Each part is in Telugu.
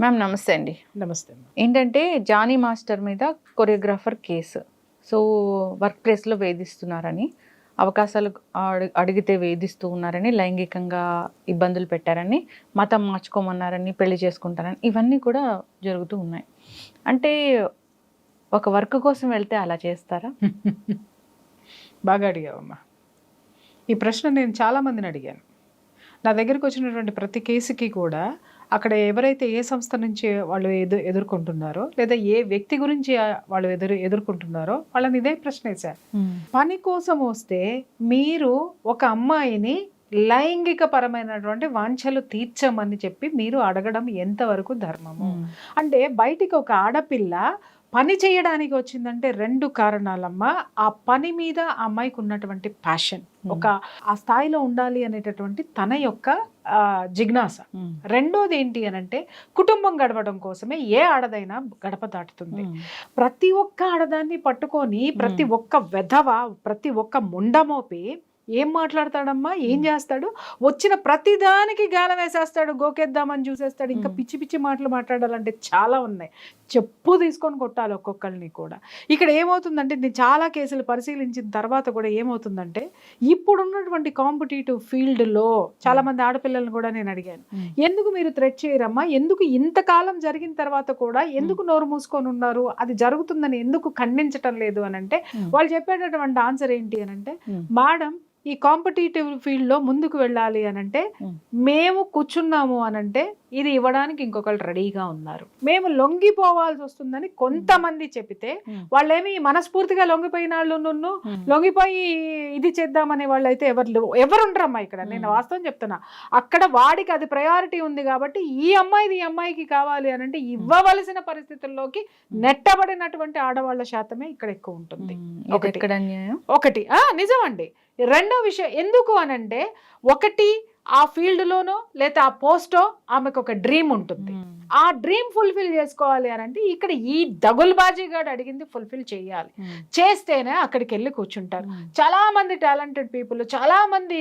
మ్యామ్ నమస్తే అండి. నమస్తే. ఏంటంటే జానీ మాస్టర్ మీద కొరియోగ్రాఫర్ కేసు. సో వర్క్ ప్లేస్లో వేధిస్తున్నారని, అవకాశాలు అడిగితే వేధిస్తూ ఉన్నారని, లైంగికంగా ఇబ్బందులు పెట్టారని, మతం మార్చుకోమన్నారని, పెళ్లి చేసుకుంటారని, ఇవన్నీ కూడా జరుగుతూ ఉన్నాయి. అంటే ఒక వర్క్ కోసం వెళ్తే అలా చేస్తారా? బాగా అడిగావమ్మా. ఈ ప్రశ్న నేను చాలామందిని అడిగాను. నా దగ్గరికి వచ్చినటువంటి ప్రతి కేసుకి కూడా అక్కడ ఎవరైతే ఏ సంస్థ నుంచి వాళ్ళు ఎదుర్కొంటున్నారో లేదా ఏ వ్యక్తి గురించి వాళ్ళు ఎదుర్కొంటున్నారో వాళ్ళని ఇదే ప్రశ్న వేశారు. పని కోసం వస్తే మీరు ఒక అమ్మాయిని లైంగిక పరమైనటువంటి వాంఛలు తీర్చమని చెప్పి మీరు అడగడం ఎంతవరకు ధర్మము? అంటే బయటికి ఒక ఆడపిల్ల పని చేయడానికి వచ్చిందంటే 2 కారణాలమ్మా. ఆ పని మీద ఆ అమ్మాయికి ఉన్నటువంటి ప్యాషన్, ఒక ఆ స్థాయిలో ఉండాలి అనేటటువంటి తన యొక్క జిజ్ఞాస. రెండోది ఏంటి అనంటే కుటుంబం గడపడం కోసమే ఏ ఆడదైనా గడప దాటుతుంది. ప్రతి ఒక్క ఆడదాన్ని పట్టుకొని ప్రతి ఒక్క వెధవ, ప్రతి ఒక్క ముండమోపి ఏం మాట్లాడతాడమ్మా, ఏం చేస్తాడు? వచ్చిన ప్రతిదానికి గాలం వేసేస్తాడు, గోకేద్దామని చూసేస్తాడు. ఇంకా పిచ్చి పిచ్చి మాటలు మాట్లాడాలంటే చాలా ఉన్నాయి. చెప్పు తీసుకొని కొట్టాలి ఒక్కొక్కరిని కూడా. ఇక్కడ ఏమవుతుందంటే నేను చాలా కేసులు పరిశీలించిన తర్వాత కూడా ఏమవుతుందంటే ఇప్పుడున్నటువంటి కాంపిటేటివ్ ఫీల్డ్లో చాలామంది ఆడపిల్లలను కూడా నేను అడిగాను, ఎందుకు మీరు థ్రెట్ చేయరమ్మా, ఎందుకు ఇంతకాలం జరిగిన తర్వాత కూడా ఎందుకు నోరు మూసుకొని ఉన్నారు, అది జరుగుతుందని ఎందుకు ఖండించటం లేదు అని అంటే వాళ్ళు చెప్పేటటువంటి ఆన్సర్ ఏంటి అని అంటే, మేడం ఈ కాంపిటేటివ్ ఫీల్డ్లో ముందుకు వెళ్ళాలి అనంటే మేము కూర్చున్నాము అనంటే ఇది ఇవ్వడానికి ఇంకొకళ్ళు రెడీగా ఉన్నారు, మేము లొంగిపోవాల్సి వస్తుందని కొంతమంది చెప్తే వాళ్ళేమి మనస్ఫూర్తిగా లొంగిపోయిన వాళ్ళు లొంగిపోయి ఇది చేద్దామనే వాళ్ళు అయితే ఎవరు ఉండరమ్మా. ఇక్కడ నేను వాస్తవం చెప్తున్నా, అక్కడ వాడికి అది ప్రయారిటీ ఉంది కాబట్టి ఈ అమ్మాయికి కావాలి అనంటే ఇవ్వవలసిన పరిస్థితుల్లోకి నెట్టబడినటువంటి ఆడవాళ్ల శాతమే ఇక్కడ ఎక్కువ ఉంటుంది. ఒకటి నిజమండి. రెండో విషయం ఎందుకు అనంటే, ఒకటి ఆ ఫీల్డ్లోనో లేదా ఆ పోస్టో ఆమెకు ఒక డ్రీమ్ ఉంటుంది. ఆ డ్రీమ్ ఫుల్ఫిల్ చేసుకోవాలి అని అంటే ఇక్కడ ఈ దగుల్బాజీగాడు అడిగింది ఫుల్ఫిల్ చేయాలి, చేస్తేనే అక్కడికి వెళ్ళి కూర్చుంటారు. చాలా మంది టాలెంటెడ్ పీపుల్, చాలా మంది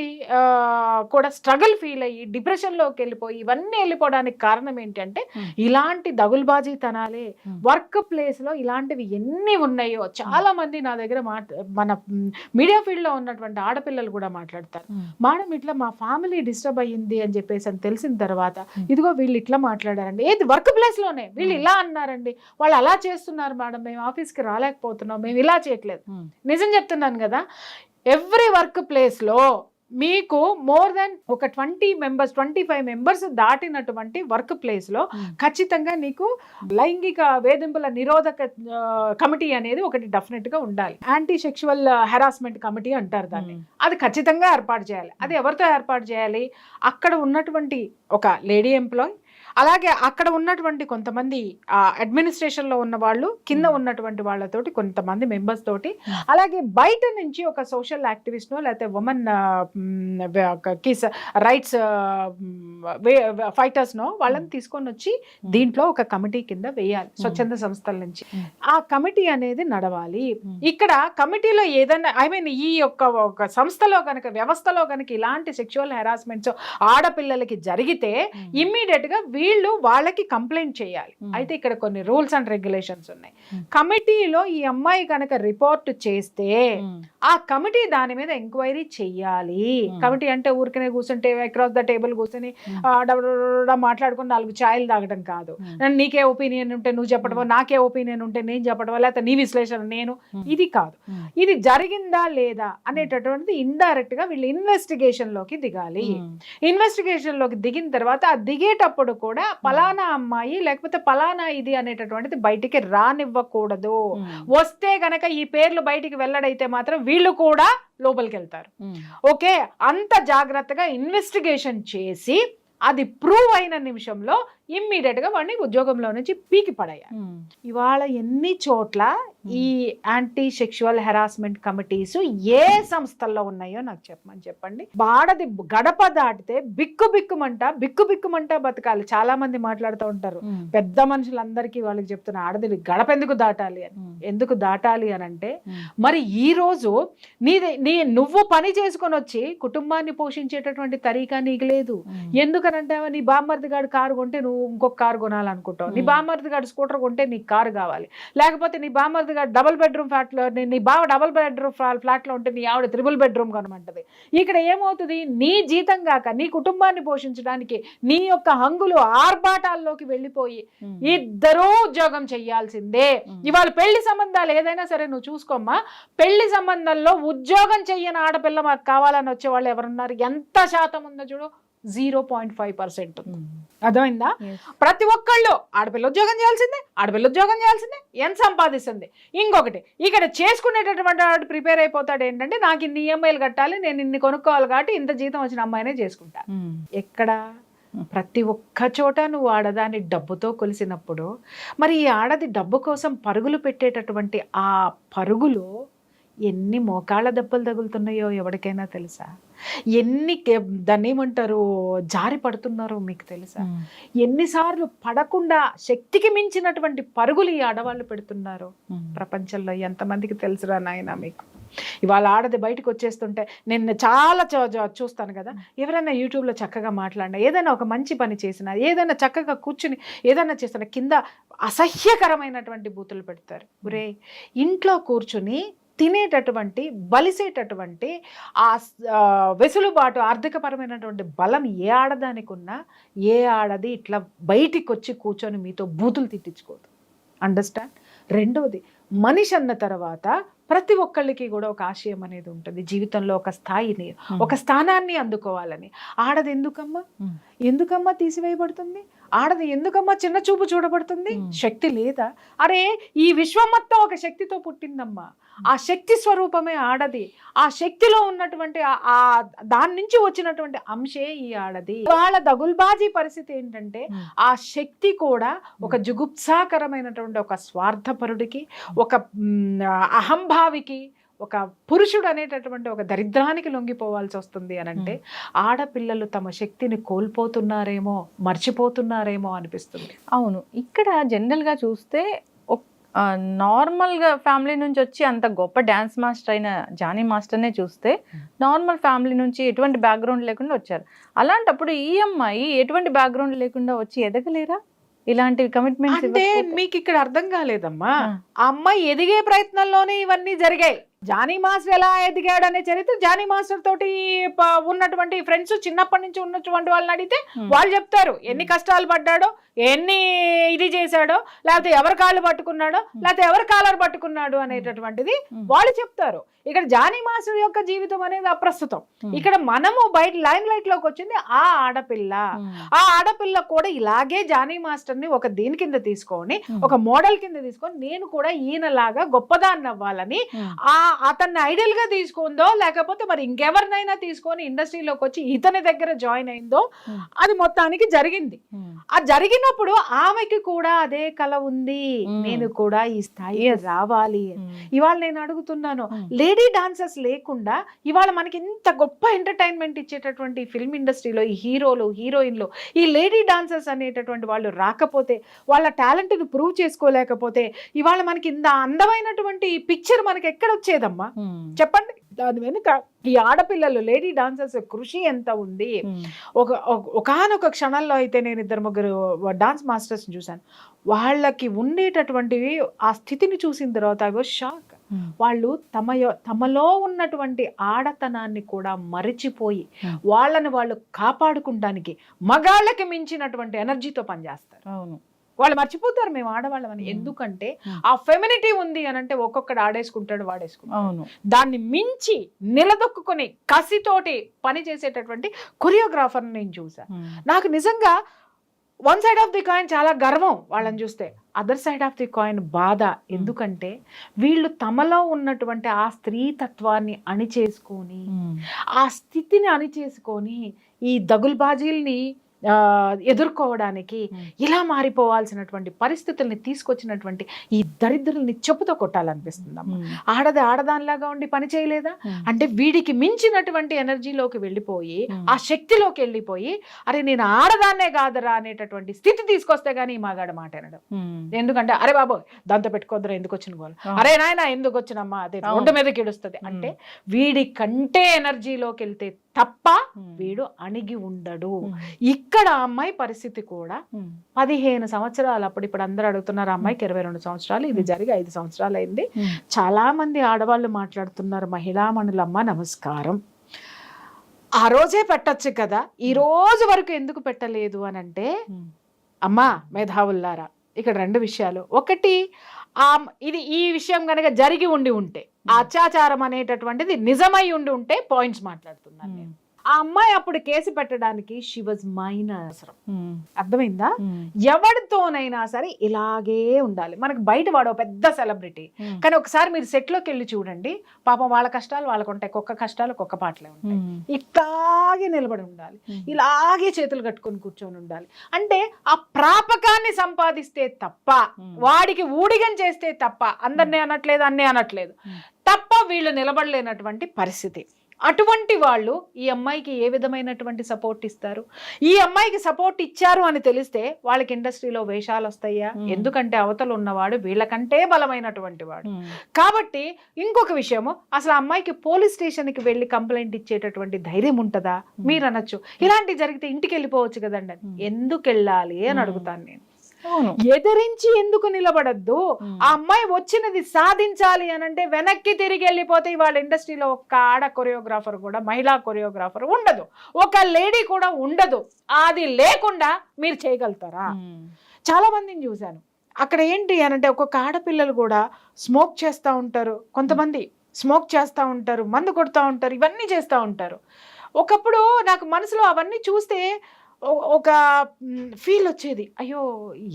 కూడా స్ట్రగుల్ ఫీల్ అయ్యి డిప్రెషన్లోకి వెళ్ళిపోయి ఇవన్నీ వెళ్ళిపోవడానికి కారణం ఏంటంటే ఇలాంటి దగుల్బాజీ తనాలే. వర్క్ ప్లేస్లో ఇలాంటివి ఎన్ని ఉన్నాయో చాలా మంది నా దగ్గర మన మీడియా ఫీల్డ్లో ఉన్నటువంటి ఆడపిల్లలు కూడా మాట్లాడతారు, మేడం ఇట్లా మా ఫ్యామిలీ డిస్టర్బ్ అయ్యింది అని చెప్పేసి అని తెలిసిన తర్వాత ఇదిగో వీళ్ళు ఇట్లా మాట్లాడారండి, ఏది వర్క్ ప్లేస్ లోనే వీళ్ళు ఇలా అన్నారండి, వాళ్ళు అలా చేస్తున్నారు మేడం, మేము ఆఫీస్కి రాలేకపోతున్నాం, మేము ఇలా చేయట్లేదు. నిజం చెప్తున్నాను కదా, ఎవ్రీ వర్క్ ప్లేస్ లో మీకు మోర్ దెన్ ఒక 25 మెంబర్స్ దాటినటువంటి వర్క్ ప్లేస్ లో ఖచ్చితంగా నీకు లైంగిక వేధింపుల నిరోధక కమిటీ అనేది ఒకటి డెఫినెట్ గా ఉండాలి. యాంటీ సెక్షువల్ హెరాస్మెంట్ కమిటీ అంటారు దాన్ని. అది ఖచ్చితంగా ఏర్పాటు చేయాలి. అది ఎవరితో ఏర్పాటు చేయాలి? అక్కడ ఉన్నటువంటి ఒక లేడీ ఎంప్లాయ్, అలాగే అక్కడ ఉన్నటువంటి కొంతమంది అడ్మినిస్ట్రేషన్లో ఉన్న వాళ్ళు, కింద ఉన్నటువంటి వాళ్ళతోటి కొంతమంది మెంబర్స్ తోటి, అలాగే బయట నుంచి ఒక సోషల్ యాక్టివిస్ట్నో లేకపోతే ఉమెన్ రైట్స్ ఫైటర్స్నో వాళ్ళని తీసుకొని వచ్చి దీంట్లో ఒక కమిటీ కింద వేయాలి స్వచ్ఛంద సంస్థల నుంచి. ఆ కమిటీ అనేది నడవాలి. ఇక్కడ కమిటీలో ఏదైనా ఈ ఒక సంస్థలో కనుక, వ్యవస్థలో కనుక ఇలాంటి సెక్షువల్ హెరాస్మెంట్స్ ఆడపిల్లలకి జరిగితే ఇమ్మీడియట్ గా వీళ్ళు వాళ్ళకి కంప్లైంట్ చేయాలి. అయితే ఇక్కడ కొన్ని రూల్స్ అండ్ రెగ్యులేషన్స్ ఉన్నాయి. కమిటీలో ఈ అమ్మాయి కనుక రిపోర్ట్ చేస్తే ఆ కమిటీ దాని మీద ఎంక్వైరీ చెయ్యాలి. కమిటీ అంటే ఊరికనే కూర్చుంటే అక్రాస్ ద టేబుల్ కూర్చొని మాట్లాడుకుని 4 ఛాయలు తాగడం కాదు. నీకే ఒపీనియన్ ఉంటే నువ్వు చెప్పడమో, నాకే ఒపీనియన్ ఉంటే నేను చెప్పడమో, లేకపోతే నీ విశ్లేషణ నేను, ఇది కాదు. ఇది జరిగిందా లేదా అనేటటువంటిది ఇండైరెక్ట్ గా వీళ్ళు ఇన్వెస్టిగేషన్ లోకి దిగాలి. ఇన్వెస్టిగేషన్ లోకి దిగిన తర్వాత ఆ దిగేటప్పుడు కూడా పలానా అమ్మాయి లేకపోతే పలానా ఇది అనేటటువంటిది బయటికి రానివ్వకూడదు. వస్తే గనక ఈ పేర్లు బయటికి వెల్లడైతే మాత్రం వీళ్ళు కూడా లోపలికి వెళ్తారు. ఓకే, అంత జాగ్రత్తగా ఇన్వెస్టిగేషన్ చేసి అది ప్రూవ్ అయిన నిమిషంలో ఇమ్మీడియట్ గా వాడిని ఉద్యోగంలో నుంచి పీకి పడేయాలి. ఇవాళ ఎన్ని చోట్ల ఈ యాంటీ సెక్షువల్ హెరాస్మెంట్ కమిటీస్ ఏ సంస్థల్లో ఉన్నాయో నాకు చెప్పండి. ఆడది గడప దాటితే బిక్కుమంట బతకాలి. చాలా మంది మాట్లాడుతూ ఉంటారు, పెద్ద మనుషులందరికీ వాళ్ళకి చెప్తున్నా, ఆడది గడప ఎందుకు దాటాలి అని. ఎందుకు దాటాలి అని అంటే, మరి ఈ రోజు నువ్వు పని చేసుకొని వచ్చి కుటుంబాన్ని పోషించేటటువంటి తరీకా నీకు లేదు. ఎందుకనంటే నీ బామ్మర్ది గారు కారు కొంటే నువ్వు ఇంకొక కారు కొనాలనుకుంటావు, నీ బామ్మర్ది గారు స్కూటర్ కొంటే నీకు కారు కావాలి, లేకపోతే నీ బామ్మర్ది గారు డబుల్ బెడ్రూమ్ ఫ్లాట్లో, నీ బావ డబుల్ బెడ్రూమ్ ఫ్లాట్లో ఉంటే నీ ఆవిడ త్రిబుల్ బెడ్రూమ్ కొనమంటది. ఇక్కడ ఏమవుతుంది, నీ జీతం కాక నీ కుటుంబాన్ని పోషించడానికి నీ యొక్క హంగులు ఆర్భాటాల్లోకి వెళ్ళిపోయి ఇద్దరూ ఉద్యోగం చెయ్యాల్సిందే. ఇవాళ పెళ్లి సంబంధాలు ఏదైనా సరే నువ్వు చూసుకోమ్మా, పెళ్లి సంబంధంలో ఉద్యోగం చెయ్యని ఆడపిల్ల మాకు కావాలని వచ్చే వాళ్ళు ఎవరున్నారు? ఎంత శాతం ఉందో చూడు, 0.5%. అర్థమైందా? ప్రతి ఒక్కళ్ళు ఆడపిల్ల ఉద్యోగం చేయాల్సిందే, ఎంత సంపాదిస్తుంది. ఇంకొకటి, ఇక్కడ చేసుకునేటటువంటి వాడు ప్రిపేర్ అయిపోతాడు ఏంటంటే, నాకు ఇన్ని ఈఎంఐలు కట్టాలి, నేను ఇన్ని కొనుక్కోవాలి కాబట్టి ఇంత జీతం వచ్చిన అమ్మాయినే చేసుకుంటా. ఎక్కడ? ప్రతి ఒక్క చోట నువ్వు ఆడదాన్ని డబ్బుతో కొలిసినప్పుడు, మరి ఈ ఆడది డబ్బు కోసం పరుగులు పెట్టేటటువంటి ఆ పరుగులు ఎన్ని మోకాళ్ళ దెబ్బలు తగులుతున్నాయో ఎవరికైనా తెలుసా? ఎన్ని దాన్ని ఏమంటారు, జారి పడుతున్నారో మీకు తెలుసా? ఎన్నిసార్లు పడకుండా శక్తికి మించినటువంటి పరుగులు ఈ ఆడవాళ్ళు పెడుతున్నారు ప్రపంచంలో. ఎంతమందికి తెలుసురా నాయన మీకు? ఇవాళ ఆడది బయటకు వచ్చేస్తుంటే నేను చాలా చూస్తాను కదా, ఎవరైనా యూట్యూబ్లో చక్కగా మాట్లాడినా, ఏదైనా ఒక మంచి పని చేసినా, ఏదైనా చక్కగా కూర్చుని ఏదైనా చేసినా, కింద అసహ్యకరమైనటువంటి బూతులు పెడతారు. ఒరే, ఇంట్లో కూర్చుని తినేటటువంటి బలిసేటటువంటి ఆ వెసులుబాటు, ఆర్థికపరమైనటువంటి బలం ఏ ఆడదానికి ఉన్నా, ఏ ఆడది ఇట్లా బయటికి వచ్చి కూర్చొని మీతో బూతులు తిట్టించుకోదు. అండర్స్టాండ్? రెండవది, మనిషి అన్న తర్వాత ప్రతి ఒక్కళ్ళకి కూడా ఒక ఆశయం అనేది ఉంటుంది జీవితంలో, ఒక స్థాయిని, ఒక స్థానాన్ని అందుకోవాలని. ఆడది ఎందుకమ్మా తీసివేయబడుతుంది? ఆడది ఎందుకమ్మా చిన్న చూపు చూడబడుతుంది? శక్తి లేదా? అరే, ఈ విశ్వం మొత్తం ఒక శక్తితో పుట్టిందమ్మా. ఆ శక్తి స్వరూపమే ఆడది. ఆ శక్తిలో ఉన్నటువంటి దాని నుంచి వచ్చినటువంటి అంశే ఈ ఆడది. వాళ్ళ దగుల్బాజీ పరిస్థితి ఏంటంటే, ఆ శక్తి కూడా ఒక జుగుప్సాకరమైనటువంటి ఒక స్వార్థపరుడికి, ఒక అహంభావికి, ఒక పురుషుడు అనేటటువంటి ఒక దరిద్రానికి లొంగిపోవాల్సి వస్తుంది అని అంటే, ఆడపిల్లలు తమ శక్తిని కోల్పోతున్నారేమో, మర్చిపోతున్నారేమో అనిపిస్తుంది. అవును, ఇక్కడ జనరల్గా చూస్తే నార్మల్గా ఫ్యామిలీ నుంచి వచ్చి అంత గొప్ప డ్యాన్స్ మాస్టర్ అయిన జానీ మాస్టర్నే చూస్తే, నార్మల్ ఫ్యామిలీ నుంచి ఎటువంటి బ్యాక్గ్రౌండ్ లేకుండా వచ్చారు. అలాంటప్పుడు ఈ అమ్మాయి ఎటువంటి బ్యాక్గ్రౌండ్ లేకుండా వచ్చి ఎదగలేరా? ఇలాంటి కమిట్మెంట్స్ అంటే మీకు ఇక్కడ అర్థం కాలేదమ్మా. ఆ అమ్మాయి ఎదిగే ప్రయత్నంలోనే ఇవన్నీ జరిగాయి. జానీ మాస్టర్ ఎలా ఎదిగాడు అనే చరిత్ర, జానీ మాస్టర్ తోటి ఉన్నటువంటి ఫ్రెండ్స్, చిన్నప్పటి నుంచి ఉన్నటువంటి వాళ్ళని అడిగితే వాళ్ళు చెప్తారు ఎన్ని కష్టాలు పడ్డాడో, ఎన్ని ఇది చేశాడో, లేకపోతే ఎవరి కాళ్ళు పట్టుకున్నాడో, లేకపోతే ఎవరి కాలర్ పట్టుకున్నాడు అనేటటువంటిది వాళ్ళు చెప్తారు. ఇక్కడ జానీ మాస్టర్ యొక్క జీవితం అనేది అప్రస్తుతం. ఇక్కడ మనము బయట లైన్ లైట్ లోకి వచ్చింది ఆ ఆడపిల్ల. ఆ ఆడపిల్ల కూడా ఇలాగే జానీ మాస్టర్ ని ఒక దీని కింద తీసుకొని, ఒక మోడల్ కింద తీసుకొని, నేను కూడా ఈయనలాగా గొప్పదాన్ని అవ్వాలని అతన్ని ఐడియల్ గా తీసుకుందో, లేకపోతే మరి ఇంకెవరినైనా తీసుకొని ఇండస్ట్రీలోకి వచ్చి ఇతని దగ్గర జాయిన్ అయిందో, అది మొత్తానికి జరిగింది. ఆ జరిగినప్పుడు ఆమెకి కూడా అదే కళ ఉంది, నేను కూడా ఈ స్థాయి రావాలి. ఇవాళ నేను అడుగుతున్నాను, లేడీ డాన్సర్స్ లేకుండా ఇవాళ మనకి ఇంత గొప్ప ఎంటర్టైన్మెంట్ ఇచ్చేటటువంటి ఫిల్మ్ ఇండస్ట్రీలో ఈ హీరోలు, హీరోయిన్లు, ఈ లేడీ డాన్సర్స్ అనేటటువంటి వాళ్ళు రాకపోతే, వాళ్ళ టాలెంట్ ను ప్రూవ్ చేసుకోలేకపోతే, ఇవాళ మనకి ఇంత అందమైనటువంటి పిక్చర్ మనకి ఎక్కడ వచ్చేదమ్మా చెప్పండి? దాని వెనుక ఈ ఆడపిల్లలు, లేడీ డాన్సర్స్ కృషి ఎంత ఉంది. ఒకానొక క్షణంలో అయితే నేను 2-3 డాన్స్ మాస్టర్స్ చూశాను. వాళ్ళకి ఉండేటటువంటివి ఆ స్థితిని చూసిన తర్వాత ఐ వాజ్ షాక్. వాళ్ళు తమలో ఉన్నటువంటి ఆడతనాన్ని కూడా మరిచిపోయి వాళ్ళని వాళ్ళు కాపాడుకుంటానికి మగాళ్ళకి మించినటువంటి ఎనర్జీతో పనిచేస్తారు. అవును, వాళ్ళు మర్చిపోతారు మేము ఆడవాళ్ళమని. ఎందుకంటే ఆ ఫెమినిటీ ఉంది అని అంటే ఒక్కొక్కడు ఆడేసుకుంటాడు, వాడేసుకుంటాడు. దాన్ని మించి నిలదొక్కుని కసితోటి పని చేసేటటువంటి కొరియోగ్రాఫర్ నేను చూసా. నాకు నిజంగా one side of the coin చాలా గర్వం వాళ్ళని చూస్తే, other side of the coin బాధ. ఎందుకంటే వీళ్ళు తమలో ఉన్నటువంటి ఆ స్త్రీతత్వాన్ని అణిచేసుకొని, ఆ స్థితిని అణిచేసుకొని, ఈ దగుల్బాజీల్ని ఎదుర్కోవడానికి ఇలా మారిపోవాల్సినటువంటి పరిస్థితుల్ని తీసుకొచ్చినటువంటి ఈ దరిద్రుల్ని చెప్పుతో కొట్టాలనిపిస్తుందమ్మా. ఆడది ఆడదానిలాగా ఉండి పని చేయలేదా అంటే వీడికి మించినటువంటి ఎనర్జీలోకి వెళ్ళిపోయి ఆ శక్తిలోకి వెళ్ళిపోయి అరే నేను ఆడదాన్నే కాదరా అనేటటువంటి స్థితి తీసుకొస్తే గానీ ఈ మగాడు మాట అనడం. ఎందుకంటే అరే బాబు దాంతో పెట్టుకోద్దరా ఎందుకు వచ్చిన గోల, అరే నాయన ఎందుకు వచ్చినమ్మా అదే రోడ్డు మీదకి ఏడుస్తుంది అంటే వీడి కంటే ఎనర్జీలోకి వెళ్తే తప్ప వీడు అణిగి ఉండడు. ఇక్కడ అమ్మాయి పరిస్థితి కూడా 15 సంవత్సరాలు, అప్పుడు ఇప్పుడు అందరూ అడుగుతున్నారు అమ్మాయికి 22 సంవత్సరాలు, ఇది జరిగి 5 సంవత్సరాలు అయింది. చాలా మంది ఆడవాళ్ళు మాట్లాడుతున్నారు, మహిళామణులమ్మ నమస్కారం, ఆ రోజే పెట్టచ్చు కదా, ఈ రోజు వరకు ఎందుకు పెట్టలేదు అని అంటే అమ్మా మేధావుల్లారా ఇక్కడ 2 విషయాలు. ఒకటి ఇది ఈ విషయం కనుక జరిగి ఉంటే అత్యాచారం అనేటటువంటిది నిజమై ఉంటే పాయింట్స్ మాట్లాడుతున్నాను నేను. ఆ అమ్మాయి అప్పుడు కేసు పెట్టడానికి షీ వాజ్ మైనర్. అర్థమైందా? ఎవరితోనైనా సరే ఇలాగే ఉండాలి. మనకు బయట వాడు పెద్ద సెలబ్రిటీ, కానీ ఒకసారి మీరు సెట్ లోకి వెళ్ళి చూడండి, పాపం వాళ్ళ కష్టాలు వాళ్ళకు ఉంటాయి, కుక్క కష్టాలు కుక్క పాటలే ఉంటాయి. ఇట్లాగే నిలబడి ఉండాలి, ఇలాగే చేతులు కట్టుకొని కూర్చొని ఉండాలి. అంటే ఆ ప్రాపకాన్ని సంపాదిస్తే తప్ప, వాడికి ఊడిగం చేస్తే తప్ప, అందరినీ అనట్లేదు అన్నీ అనట్లేదు తప్ప వీళ్ళు నిలబడలేనటువంటి పరిస్థితి. అటువంటి వాళ్ళు ఈ అమ్మాయికి ఏ విధమైనటువంటి సపోర్ట్ ఇస్తారు? ఈ అమ్మాయికి సపోర్ట్ ఇచ్చారు అని తెలిస్తే వాళ్ళకి ఇండస్ట్రీలో వేషాలు వస్తాయా? ఎందుకంటే అవతల ఉన్నవాడు వీళ్ళకంటే బలమైనటువంటి వాడు. కాబట్టి ఇంకొక విషయము, అసలు ఆ అమ్మాయికి పోలీస్ స్టేషన్కి వెళ్ళి కంప్లైంట్ ఇచ్చేటటువంటి ధైర్యం ఉంటుందా? మీరు అనొచ్చు ఇలాంటివి జరిగితే ఇంటికి వెళ్ళిపోవచ్చు కదండి. ఎందుకు వెళ్ళాలి అని అడుగుతాను నేను. ఎదిరించి ఎందుకు నిలబడద్దు? ఆ అమ్మాయి వచ్చినది సాధించాలి అని అంటే వెనక్కి తిరిగి వెళ్ళిపోతే వాళ్ళ ఇండస్ట్రీలో ఒక్క ఆడ కొరియోగ్రాఫర్ కూడా, మహిళా కొరియోగ్రాఫర్ ఉండదు, ఒక లేడీ కూడా ఉండదు. అది లేకుండా మీరు చేయగలుగుతారా? చాలా మందిని చూశాను అక్కడ. ఏంటి అని అంటే ఒక్కొక్క ఆడపిల్లలు కూడా స్మోక్ చేస్తూ ఉంటారు, కొంతమంది స్మోక్ చేస్తూ ఉంటారు, మందు కొడుతూ ఉంటారు, ఇవన్నీ చేస్తూ ఉంటారు. ఒకప్పుడు నాకు మనసులో అవన్నీ చూస్తే ఒక ఫీల్ వచ్చేది, అయ్యో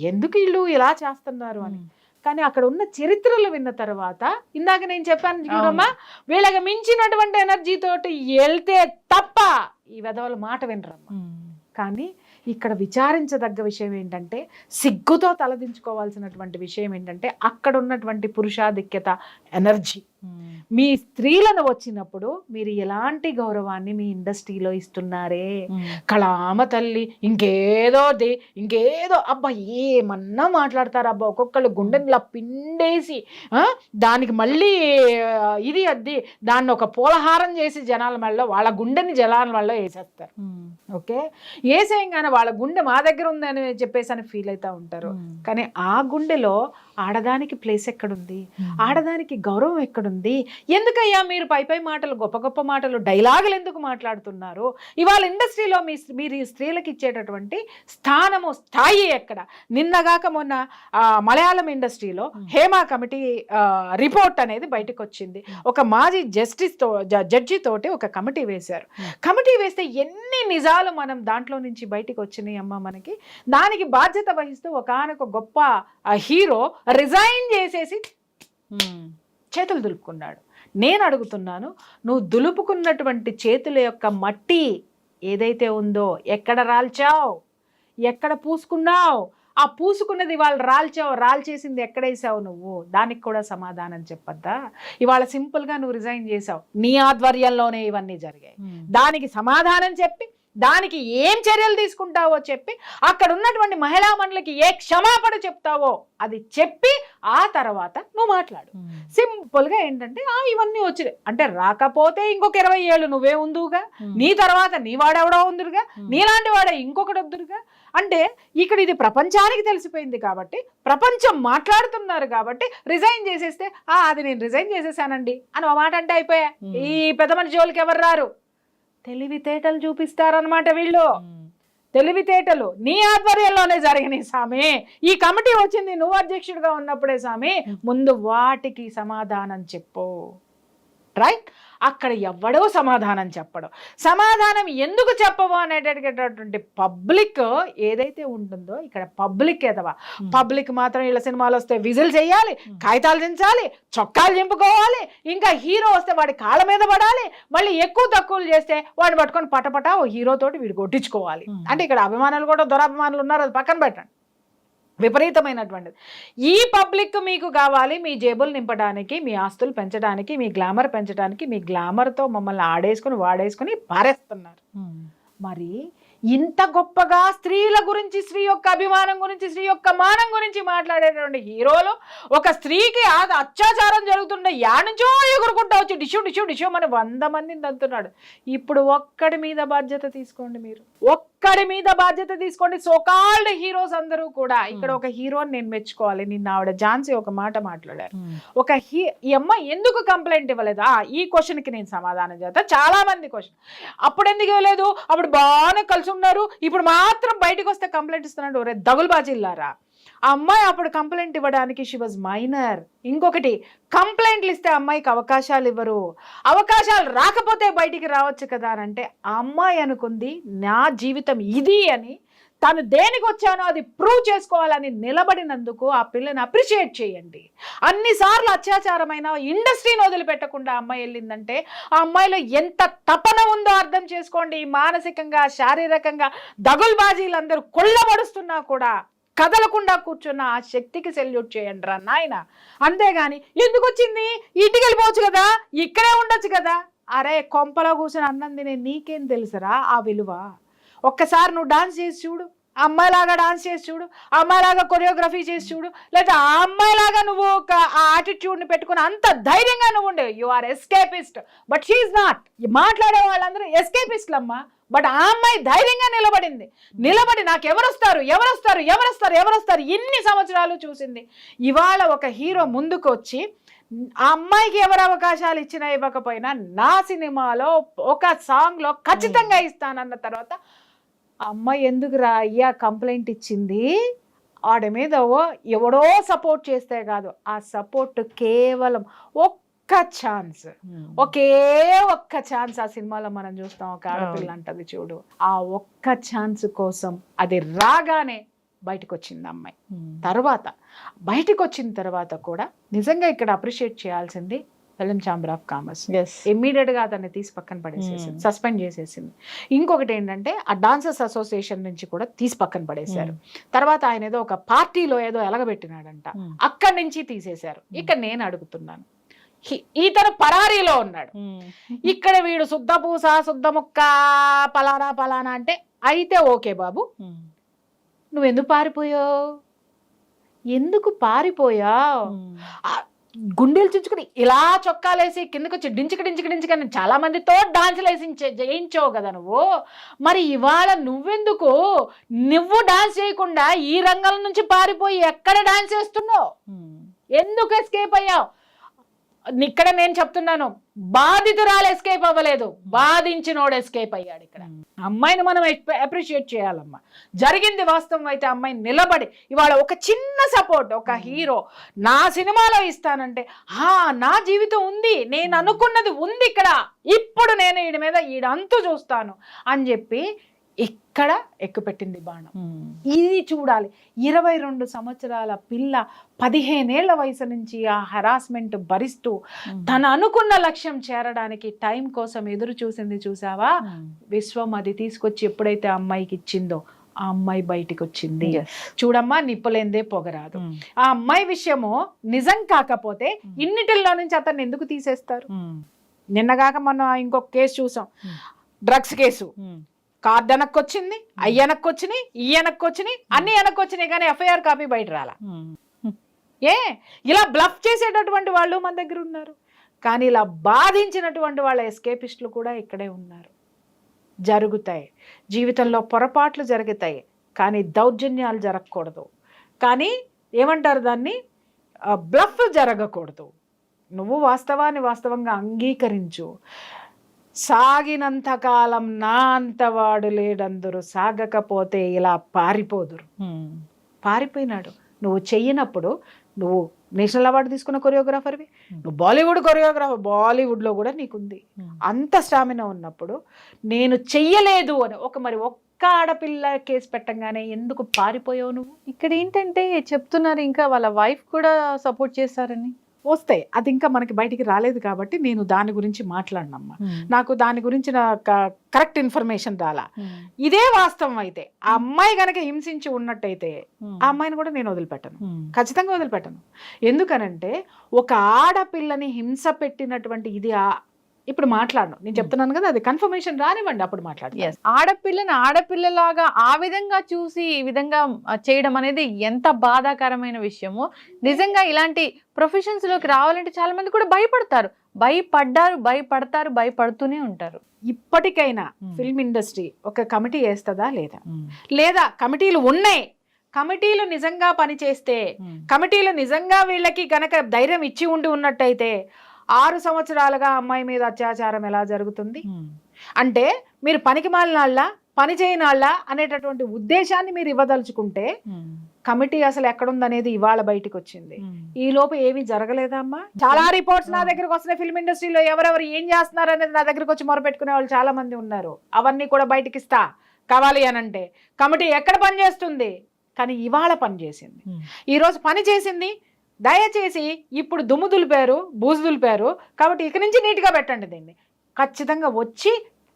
ఎందుకు వీళ్ళు ఇలా చేస్తున్నారు అని. కానీ అక్కడ ఉన్న చరిత్రలు విన్న తర్వాత, ఇందాక నేను చెప్పాను చూడమ్మా, వీళ్ళకి మించినటువంటి ఎనర్జీ తోటి వెళ్తే తప్ప ఈ వెధవల మాట వినరమ్మా. కానీ ఇక్కడ విచారించదగ్గ విషయం ఏంటంటే, సిగ్గుతో తలదించుకోవాల్సినటువంటి విషయం ఏంటంటే, అక్కడ ఉన్నటువంటి పురుషాధిక్యత ఎనర్జీ మీ స్త్రీలను వచ్చినప్పుడు మీరు ఎలాంటి గౌరవాన్ని మీ ఇండస్ట్రీలో ఇస్తున్నారే? కళామ తల్లి ఇంకేదో అబ్బా ఏమన్నా మాట్లాడతారు అబ్బా. ఒక్కొక్కళ్ళు గుండెనిలా పిండేసి దానికి మళ్ళీ ఇది అద్ది దాన్ని ఒక పూలహారం చేసి జనాల మెడలో, వాళ్ళ గుండెని జనాల మెడలో వేసేస్తారు. ఓకే, వేసేయంగానే వాళ్ళ గుండె మా దగ్గర ఉందని చెప్పేసి అని ఫీల్ అవుతూ ఉంటారు. కానీ ఆ గుండెలో ఆడదానికి ప్లేస్ ఎక్కడుంది? ఆడదానికి గౌరవం ఎక్కడుంది? ఎందుకయ్యా మీరు పై మాటలు, గొప్ప గొప్ప మాటలు, డైలాగులు ఎందుకు మాట్లాడుతున్నారు? ఇవాళ ఇండస్ట్రీలో మీరు స్త్రీలకు ఇచ్చేటటువంటి స్థానము, స్థాయి ఎక్కడ? నిన్నగాక మొన్న మలయాళం ఇండస్ట్రీలో హేమా కమిటీ రిపోర్ట్ అనేది బయటకు వచ్చింది. ఒక మాజీ జడ్జి తోటి ఒక కమిటీ వేశారు. కమిటీ వేస్తే ఎన్ని నిజాలు మనం దాంట్లో నుంచి బయటకు వచ్చినాయి అమ్మ మనకి. దానికి బాధ్యత వహిస్తూ ఒకానొక గొప్ప హీరో రిజైన్ చేసేసి చేతులు దులుపుకున్నాడు. నేను అడుగుతున్నాను, నువ్వు దులుపుకున్నటువంటి చేతుల యొక్క మట్టి ఏదైతే ఉందో ఎక్కడ రాల్చావు, ఎక్కడ పూసుకున్నావు? ఆ పూసుకున్నది ఇవాళ రాల్చేసింది ఎక్కడేసావు నువ్వు? దానికి కూడా సమాధానం చెప్పద్దా? ఇవాళ సింపుల్గా నువ్వు రిజైన్ చేసావు, నీ ఆధ్వర్యంలోనే ఇవన్నీ జరిగాయి. దానికి సమాధానం చెప్పి దానికి ఏం చర్యలు తీసుకుంటావో చెప్పి, అక్కడ ఉన్నటువంటి మహిళా మండలికి ఏ క్షమాపణ చెప్తావో అది చెప్పి ఆ తర్వాత నువ్వు మాట్లాడు. సింపుల్గా ఏంటంటే ఇవన్నీ వచ్చినాయి అంటే, రాకపోతే ఇంకొక 20 ఏళ్ళు నువ్వే ఉందుగా, నీ తర్వాత నీ వాడెవడో ఉందిరుగా, నీలాంటి వాడే ఇంకొకటి వద్దురుగా. అంటే ఇక్కడ ఇది ప్రపంచానికి తెలిసిపోయింది కాబట్టి, ప్రపంచం మాట్లాడుతున్నారు కాబట్టి రిజైన్ చేసేస్తే అది నేను రిజైన్ చేసేసానండి అని ఒక మాట అంటే అయిపోయా. ఈ పెద్ద మనిషి జోలికి ఎవరు రారు. తెలివితేటలు చూపిస్తారనమాట వీళ్ళు. తెలివితేటలు నీ ఆధ్వర్యంలోనే జరిగినాయి స్వామి. ఈ కమిటీ వచ్చింది నువ్వు అధ్యక్షుడిగా ఉన్నప్పుడే స్వామి. ముందు వాటికి సమాధానం చెప్పు. రైట్. అక్కడ ఎవ్వడో సమాధానం చెప్పడం, సమాధానం ఎందుకు చెప్పవు అనేటటువంటి పబ్లిక్ ఏదైతే ఉంటుందో ఇక్కడ పబ్లిక్ ఎదవా. పబ్లిక్ మాత్రం ఇలా సినిమాలు వస్తే విజిల్ చేయాలి, కాగితాలు దించాలి, చొక్కాలు చింపుకోవాలి, ఇంకా హీరో వస్తే వాడి కాళ్ళ మీద పడాలి, మళ్ళీ ఎక్కువ తక్కువలు చేస్తే వాడిని పట్టుకొని పటపట ఓ హీరోతోటి వీడు కొట్టించుకోవాలి. అంటే ఇక్కడ అభిమానులు కూడా దురభిమానులు ఉన్నారు, అది పక్కన పెట్టండి, విపరీతమైనటువంటిది. ఈ పబ్లిక్ మీకు కావాలి మీ జేబులు నింపడానికి, మీ ఆస్తులు పెంచడానికి, మీ గ్లామర్ పెంచడానికి, మీ గ్లామర్తో మమ్మల్ని ఆడేసుకుని వాడేసుకుని పారేస్తున్నారు. మరి ఇంత గొప్పగా స్త్రీల గురించి, స్త్రీ యొక్క అభిమానం గురించి, స్త్రీ యొక్క మానం గురించి మాట్లాడేటువంటి హీరోలు ఒక స్త్రీకి అత్యాచారం జరుగుతుండే యానుంచో ఎగురుకుంటా వచ్చి డిషు డిషు డిషు అని 100 మందిని తంతున్నాడు. ఇప్పుడు ఒక్కడి మీద బాధ్యత తీసుకోండి, మీరు ఒక్కడి మీద బాధ్యత తీసుకోండి. సోకాల్డ్ హీరోస్ అందరూ కూడా, ఇక్కడ ఒక హీరోని నేను మెచ్చుకోవాలి. నిన్న ఆవిడ ఝాన్సీ ఒక మాట మాట్లాడారు, ఈ అమ్మాయి ఎందుకు కంప్లైంట్ ఇవ్వలేదా, ఈ క్వశ్చన్కి నేను సమాధానం చేస్తా. చాలా మంది క్వశ్చన్, అప్పుడు ఎందుకు ఇవ్వలేదు, అప్పుడు బాగానే కలిసి ఉన్నారు, ఇప్పుడు మాత్రం బయటకు వస్తే కంప్లైంట్ ఇస్తున్నాడు. ఒరే దగులుబాజీలారా, ఆ అమ్మాయి అప్పుడు కంప్లైంట్ ఇవ్వడానికి షీ వాజ్ మైనర్. ఇంకొకటి, కంప్లైంట్లు ఇస్తే అమ్మాయికి అవకాశాలు ఇవ్వరు, అవకాశాలు రాకపోతే బయటికి రావచ్చు కదా అని అంటే, ఆ అమ్మాయి అనుకుంది నా జీవితం ఇది అని, తను దేనికి వచ్చానో అది ప్రూవ్ చేసుకోవాలని నిలబడినందుకు ఆ పిల్లని అప్రిషియేట్ చేయండి. అన్నిసార్లు అత్యాచారమైన ఇండస్ట్రీని వదిలిపెట్టకుండా అమ్మాయి వెళ్ళిందంటే ఆ అమ్మాయిలో ఎంత తపన ఉందో అర్థం చేసుకోండి. మానసికంగా, శారీరకంగా దగుల్బాజీలందరూ కొల్లబడుస్తున్నా కూడా కదలకుండా కూర్చున్న ఆ శక్తికి సెల్యూట్ చేయండి రా నాయన. అంతేగాని ఎందుకు వచ్చింది, ఇంటికి వెళ్ళిపోవచ్చు కదా, ఇక్కడే ఉండొచ్చు కదా. అరే కొంపలో కూర్చొని అన్నం తినే నీకేం తెలుసురా ఆ విలువ. ఒక్కసారి నువ్వు డాన్స్ చేసి చూడు, అమ్మాయిలాగా డాన్స్ చేసి చూడు, అమ్మాయిలాగా కొరియోగ్రఫీ చేసి చూడు, లేదా ఆ అమ్మాయిలాగా నువ్వు ఒక ఆ యాటిట్యూడ్ని పెట్టుకుని అంత ధైర్యంగా నువ్వు ఉండే. You are escapist, but she not. మాట్లాడే వాళ్ళందరూ ఎస్కేపిస్ట్లు అమ్మా, బట్ ఆ అమ్మాయి ధైర్యంగా నిలబడి నాకు ఎవరొస్తారు ఎవరొస్తారు ఎవరొస్తారు ఎవరొస్తారు ఇన్ని సంవత్సరాలు చూసింది. ఇవాళ ఒక హీరో ముందుకు వచ్చి ఆ అమ్మాయికి ఎవరు అవకాశాలు ఇచ్చినా ఇవ్వకపోయినా నా సినిమాలో ఒక సాంగ్లో ఖచ్చితంగా ఇస్తానన్న తర్వాత అమ్మాయి ఎందుకు రా అయ్యా కంప్లైంట్ ఇచ్చింది, ఆడ మీద ఎవడో సపోర్ట్ చేస్తే కాదు, ఆ సపోర్ట్ కేవలం ఒక్క ఛాన్స్, ఒకే ఒక్క ఛాన్స్. ఆ సినిమాలో మనం చూస్తాం, ఒక ఆడపిల్ల అంటది చూడు, ఆ ఒక్క ఛాన్స్ కోసం అది రాగానే బయటకు వచ్చింది అమ్మాయి. తర్వాత బయటకు వచ్చిన తర్వాత కూడా నిజంగా ఇక్కడ అప్రిషియేట్ చేయాల్సింది ఫిలిం ఛాంబర్ ఆఫ్ కామర్స్. ఇమ్మీడియట్గా అతన్ని తీసి పక్కన పడేసేసింది, సస్పెండ్ చేసేసింది. ఇంకొకటి ఏంటంటే ఆ డాన్సర్స్ అసోసియేషన్ నుంచి కూడా తీసి పక్కన పడేశారు. తర్వాత ఆయన ఏదో ఒక పార్టీలో ఏదో ఎలగబెట్టినాడంట, అక్కడి నుంచి తీసేశారు. ఇక్కడ నేను అడుగుతున్నాను, ఈతను పరారీలో ఉన్నాడు, ఇక్కడ వీడు శుద్ధపూస శుద్ధముక్క పలానా పలానా అంటే అయితే ఓకే బాబు, నువ్వెందుకు పారిపోయావు, ఎందుకు పారిపోయావు? గుండెలు చుంచుకుని ఇలా చొక్కాలేసి కిందకి వచ్చి డించుకని చాలా మందితో డాన్సులు వేసి చేయించావు కదా నువ్వు. మరి ఇవాళ నువ్వు డాన్స్ చేయకుండా ఈ రంగం నుంచి పారిపోయి ఎక్కడ డాన్స్ చేస్తున్నావు, ఎందుకు ఎస్కేప్ అయ్యావు? ఇక్కడ నేను చెప్తున్నాను, బాధితురాలు ఎస్కేప్ అవ్వలేదు, బాధించినోడు ఎస్కేప్ అయ్యాడు. ఇక్కడ అమ్మాయిని మనం అప్రిషియేట్ చేయాలమ్మా. జరిగింది వాస్తవం అయితే అమ్మాయి నిలబడి ఇవాళ ఒక చిన్న సపోర్ట్, ఒక హీరో నా సినిమాలో ఇస్తానంటే నా జీవితం ఉంది, నేను అనుకున్నది ఉంది ఇక్కడ, ఇప్పుడు నేను వీడి మీద ఈడంతు చూస్తాను అని చెప్పి ఇక్కడ ఎక్కుపెట్టింది బాణం. ఇది చూడాలి. 22 సంవత్సరాల పిల్ల 15 ఏళ్ల వయసు నుంచి ఆ హరాస్మెంట్ భరిస్తూ తన అనుకున్న లక్ష్యం చేరడానికి టైం కోసం ఎదురు చూసింది చూసావా. విశ్వం అది తీసుకొచ్చి ఎప్పుడైతే అమ్మాయికి ఇచ్చిందో ఆ అమ్మాయి బయటికి వచ్చింది. చూడమ్మా, నిప్పులేందే పొగరాదు. ఆ అమ్మాయి విషయము నిజం కాకపోతే ఇన్నిటిల్లో నుంచి అతన్ని ఎందుకు తీసేస్తారు? నిన్నగాక మనం ఇంకొక కేసు చూసాం, డ్రగ్స్ కేసు. కార్డు వెనక్కొచ్చింది, వెనక్కొచ్చినాయి, వెనక్కొచ్చినాయి, అన్ని వెనక్కొచ్చినాయి, కానీ ఎఫ్ఐఆర్ కాపీ బయట రాలా. ఇలా బ్లఫ్ చేసేటటువంటి వాళ్ళు మన దగ్గర ఉన్నారు, కానీ ఇలా బాధించినటువంటి వాళ్ళ ఎస్కేపిస్టులు కూడా ఇక్కడే ఉన్నారు. జరుగుతాయి జీవితంలో, పొరపాట్లు జరుగుతాయి, కానీ దౌర్జన్యాలు జరగకూడదు. కానీ ఏమంటారు దాన్ని, బ్లఫ్ జరగకూడదు. నువ్వు వాస్తవాన్ని వాస్తవంగా అంగీకరించు. సాగినంతకాలం నా అంతవాడు లేడందరూ, సాగకపోతే ఇలా పారిపోదురు. పారిపోయినాడు. నువ్వు చెయ్యనప్పుడు నువ్వు నేషనల్ అవార్డు తీసుకున్న కొరియోగ్రాఫర్వి, నువ్వు బాలీవుడ్ కొరియోగ్రాఫర్, బాలీవుడ్లో కూడా నీకుంది. అంత స్టామినా ఉన్నప్పుడు నేను చెయ్యలేదు అని మరి ఒక్క ఆడపిల్ల కేసు పెట్టంగానే ఎందుకు పారిపోయావు నువ్వు? ఇక్కడ ఏంటంటే చెప్తున్నారు ఇంకా వాళ్ళ వైఫ్ కూడా సపోర్ట్ చేస్తారని. వస్తాయి, అది ఇంకా మనకి బయటికి రాలేదు కాబట్టి నేను దాని గురించి మాట్లాడినమ్మా. నాకు దాని గురించి కరెక్ట్ ఇన్ఫర్మేషన్ రాలా. ఇదే వాస్తవం అయితే ఆ అమ్మాయి కనుక హింసించి ఉన్నట్టయితే ఆ అమ్మాయిని కూడా నేను వదిలిపెట్టను, ఖచ్చితంగా వదిలిపెట్టను. ఎందుకనంటే ఒక ఆడపిల్లని హింస పెట్టినటువంటి ఇది ఇప్పుడు మాట్లాడను, నేను చెప్తున్నాను కదా, అది కన్ఫర్మేషన్ రానివ్వండి, అప్పుడు మాట్లాడు. ఆడపిల్లని ఆడపిల్లలాగా ఆ విధంగా చూసి ఈ విధంగా చేయడం అనేది ఎంత బాధాకరమైన విషయమో. నిజంగా ఇలాంటి ప్రొఫెషన్స్ లోకి రావాలంటే చాలా మంది కూడా భయపడతారు, భయపడతారు, భయపడుతూనే ఉంటారు. ఇప్పటికైనా ఫిల్మ్ ఇండస్ట్రీ ఒక కమిటీ వేస్తుందా లేదా కమిటీలు ఉన్నాయి, కమిటీలు నిజంగా పనిచేస్తే, కమిటీలు నిజంగా వీళ్ళకి గనక ధైర్యం ఇచ్చి ఉన్నట్టయితే 6 సంవత్సరాలుగా అమ్మాయి మీద అత్యాచారం ఎలా జరుగుతుంది అంటే మీరు పనికి మాలినాళ్ళ పని చేయనాళ్ళ అనేటటువంటి ఉద్దేశాన్ని మీరు ఇవ్వదలుచుకుంటే కమిటీ అసలు ఎక్కడుందనేది ఇవాళ బయటకు వచ్చింది. ఈ లోపు ఏమీ జరగలేదా అమ్మా? చాలా రిపోర్ట్స్ నా దగ్గరకు వస్తున్నాయి, ఫిల్మ్ ఇండస్ట్రీలో ఎవరెవరు ఏం చేస్తున్నారు అనేది నా దగ్గరకు వచ్చి మొరపెట్టుకునే వాళ్ళు చాలా మంది ఉన్నారు. అవన్నీ కూడా బయటకి ఇస్తా కావాలి అనంటే. కమిటీ ఎక్కడ పనిచేస్తుంది? కానీ ఇవాళ పనిచేసింది, ఈరోజు పని చేసింది. దయచేసి ఇప్పుడు దుమ్ము దులిపారు, బూజు దులిపారు కాబట్టి ఇక నుంచి నీట్గా పెట్టండి దీన్ని. ఖచ్చితంగా వచ్చి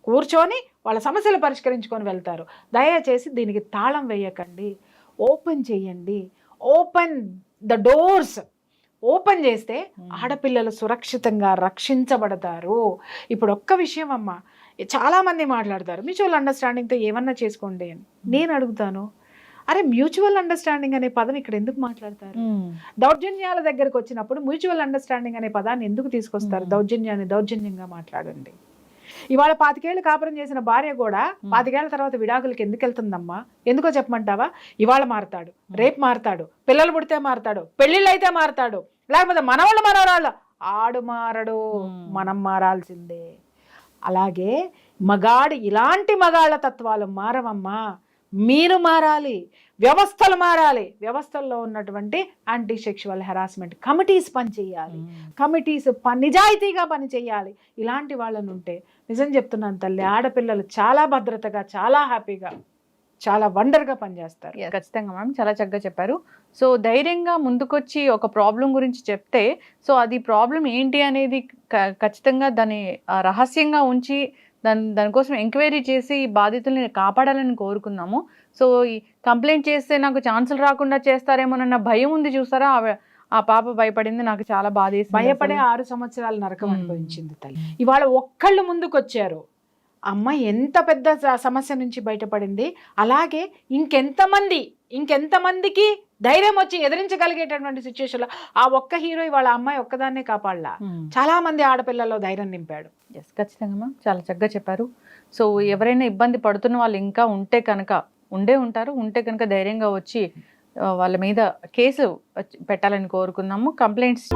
కూర్చొని వాళ్ళ సమస్యలు పరిష్కరించుకొని వెళ్తారు. దయచేసి దీనికి తాళం వేయకండి, ఓపెన్ చేయండి. ఓపెన్ ద డోర్స్, ఓపెన్ చేస్తే ఆడపిల్లలు సురక్షితంగా రక్షించబడతారు. ఇప్పుడు ఒక్క విషయం అమ్మ, చాలామంది మాట్లాడతారు మ్యూచువల్ అండర్స్టాండింగ్తో ఏమన్నా చేసుకోండి అని. నేను అడుగుతాను, అరే మ్యూచువల్ అండర్స్టాండింగ్ అనే పదం ఇక్కడ ఎందుకు మాట్లాడతారు? దౌర్జన్యాల దగ్గరకు వచ్చినప్పుడు మ్యూచువల్ అండర్స్టాండింగ్ అనే పదాన్ని ఎందుకు తీసుకొస్తారు? దౌర్జన్యాన్ని దౌర్జన్యంగా మాట్లాడండి. ఇవాళ 25 ఏళ్ళు కాపురం చేసిన భార్య కూడా 25 ఏళ్ల తర్వాత విడాకులకి ఎందుకు వెళ్తుందమ్మా? ఎందుకో చెప్పమంటావా? ఇవాళ మారతాడు, రేపు మారతాడు, పిల్లలు పుడితే మారతాడు, పెళ్ళిళ్ళు అయితే మారతాడు, లేకపోతే మనవరాళ్ళు ఆడు మారడు, మనం మారాల్సిందే. అలాగే ఇలాంటి మగాళ్ళ తత్వాలు మారవమ్మా, మీరు మారాలి, వ్యవస్థలు మారాలి. వ్యవస్థల్లో ఉన్నటువంటి యాంటీ సెక్షువల్ హెరాస్మెంట్ కమిటీస్ పనిచేయాలి, కమిటీస్ నిజాయితీగా పనిచేయాలి. ఇలాంటి వాళ్ళని ఉంటే నిజం చెప్తున్నాను తల్లి, ఆడపిల్లలు చాలా భద్రతగా, చాలా హ్యాపీగా, చాలా వండర్గా పనిచేస్తారు. ఖచ్చితంగా మ్యామ్, చాలా చక్కగా చెప్పారు. సో ధైర్యంగా ముందుకొచ్చి ఒక ప్రాబ్లం గురించి చెప్తే, సో అది ప్రాబ్లం ఏంటి అనేది ఖచ్చితంగా దాన్ని రహస్యంగా ఉంచి దానికోసం ఎంక్వైరీ చేసి బాధితుల్ని కాపాడాలని కోరుకున్నాము. సో ఈ కంప్లైంట్ చేస్తే నాకు ఛాన్సులు రాకుండా చేస్తారేమోనన్న భయం ఉంది చూసారా, ఆ పాప భయపడింది, నాకు చాలా భయపడే 6 సంవత్సరాలు నరకం అనుభవించింది తల్లి. ఇవాళ ఒక్కళ్ళు ముందుకొచ్చారు, అమ్మాయి ఎంత పెద్ద సమస్య నుంచి బయటపడింది. అలాగే ఇంకెంతమందికి ధైర్యం వచ్చి ఎదిరించగలిగేటటువంటి సిచ్యువేషన్లో ఆ ఒక్క హీరో ఇవాళ అమ్మాయి ఒక్కదాన్నే కాపాడలా, చాలా మంది ఆడపిల్లల్లో ధైర్యం నింపాడు. ఎస్, ఖచ్చితంగా మ్యామ్, చాలా చక్కగా చెప్పారు. సో ఎవరైనా ఇబ్బంది పడుతున్న వాళ్ళు ఇంకా ఉంటే కనుక ధైర్యంగా వచ్చి వాళ్ళ మీద కేసు పెట్టాలని కోరుకున్నాము. కంప్లైంట్స్